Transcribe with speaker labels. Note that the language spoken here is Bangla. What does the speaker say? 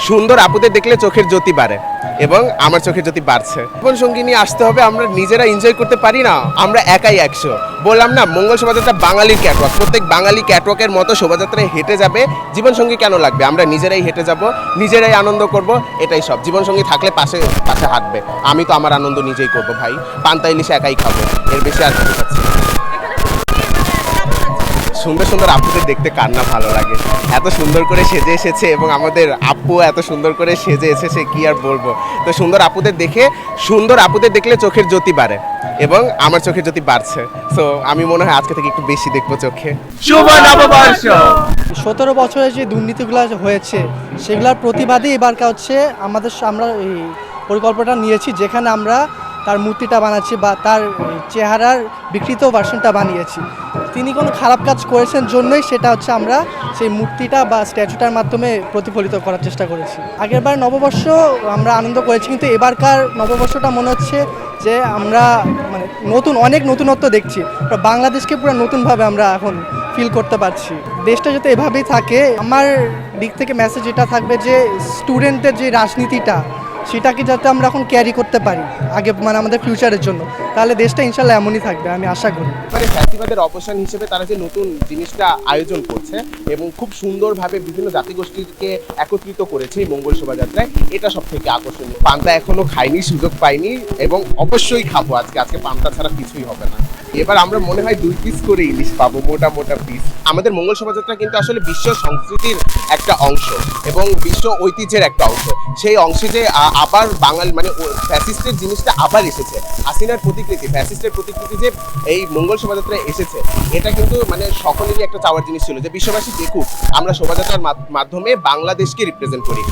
Speaker 1: সুন্দর আপুদের দেখলে চোখের জ্যোতি বাড়ে এবং আমার চোখের জ্যোতি বাড়ছে। জীবন সঙ্গী নিয়ে আসতে হবে, আমরা নিজেরা এনজয় করতে পারি না, আমরা একাই 100। বললাম না, মঙ্গল শোভাযাত্রা বাঙালির ক্যাটওয়াক, প্রত্যেক বাঙালি ক্যাটওয়াকের মতো শোভাযাত্রায় হেঁটে যাবে। জীবন সঙ্গী কেন লাগবে? আমরা নিজেরাই হেঁটে যাব, নিজেরাই আনন্দ করব, এটাই সব। জীবন সঙ্গী থাকলে পাশে পাশে হাঁটবে। আমি তো আমার আনন্দ নিজেই করব ভাই, পান্তা ইলিশে একাই খাবো, এর বেশি আর কিছু চাচ্ছি না। সুন্দর সুন্দর আপুদের দেখতে কার না ভালো লাগে? এত সুন্দর করে সেজে এসেছে এবং আমাদের আপু এত সুন্দর করে সেজে এসেছে, কি আর বলবো। তো সুন্দর আপুদের দেখলে চোখের জ্যোতি বাড়ে এবং আমার চোখের জ্যোতি বাড়ছে। সো আমি মনে হয় আজকে থেকে একটু বেশি দেখবো চোখে।
Speaker 2: শুভ নববর্ষ।
Speaker 3: 17 বছরে যে দুর্নীতিগুলো হয়েছে সেগুলোর প্রতিবাদে এবারকা হচ্ছে আমরা এই পরিকল্পনাটা নিয়েছি, যেখানে আমরা তার মূর্তিটা বানাচ্ছি বা তার চেহারার বিকৃত ভার্সনটা বানিয়েছি। তিনি কোনো খারাপ কাজ করেছেন জন্যই সেটা হচ্ছে আমরা সেই মূর্তিটা বা স্ট্যাচুটার মাধ্যমে প্রতিফলিত করার চেষ্টা করেছি। আগেরবার নববর্ষ আমরা আনন্দ করেছি, কিন্তু এবারকার নববর্ষটা মনে হচ্ছে যে আমরা মানে অনেক নতুনত্ব দেখছি। বাংলাদেশকে পুরো নতুনভাবে আমরা এখন ফিল করতে পারছি। দেশটা যাতে এভাবেই থাকে, আমার দিক থেকে মেসেজ এটা থাকবে যে স্টুডেন্টদের যে রাজনীতিটা সেটাকে যাতে আমরা এখন ক্যারি করতে পারি আগে, মানে আমাদের ফিউচারের জন্য, তাহলে দেশটা ইনশাল্লাহ এমনই থাকবে, আমি আশা করি।
Speaker 1: মানে ফ্যাসিবাদের অবসান হিসেবে তারা যে নতুন জিনিসটা আয়োজন করছে এবং খুব সুন্দরভাবে বিভিন্ন জাতিগোষ্ঠীকে একত্রিত করেছে এই মঙ্গল শোভাযাত্রায়, এটা সব থেকে আকর্ষণীয়। পান্তা এখনো খাইনি, সুযোগ পাইনি এবং অবশ্যই খাবো আজকে পান্তা ছাড়া কিছুই হবে না। এবার আমরা মনে হয় 2 পিস করে ইলিশ পাবো, মোটা মোটা পিস। আমাদের মঙ্গল শোভাযাত্রা কিন্তু আসলে বিশ্ব সংস্কৃতির একটা অংশ এবং বিশ্ব ঐতিহ্যের একটা অংশ। সেই অংশে যে আবার বাঙালি মানে ফ্যাসিস্টের জিনিসটা আবার এসেছে, হাসিনার প্রতিকৃতি, ফ্যাসিস্টের প্রতিকৃতি যে এই মঙ্গল শোভাযাত্রায় এসেছে, এটা কিন্তু মানে সকলেরই একটা চাওয়ার জিনিস ছিল যে বিশ্ববাসী দেখুক আমরা শোভাযাত্রার মাধ্যমে বাংলাদেশকে রিপ্রেজেন্ট করি।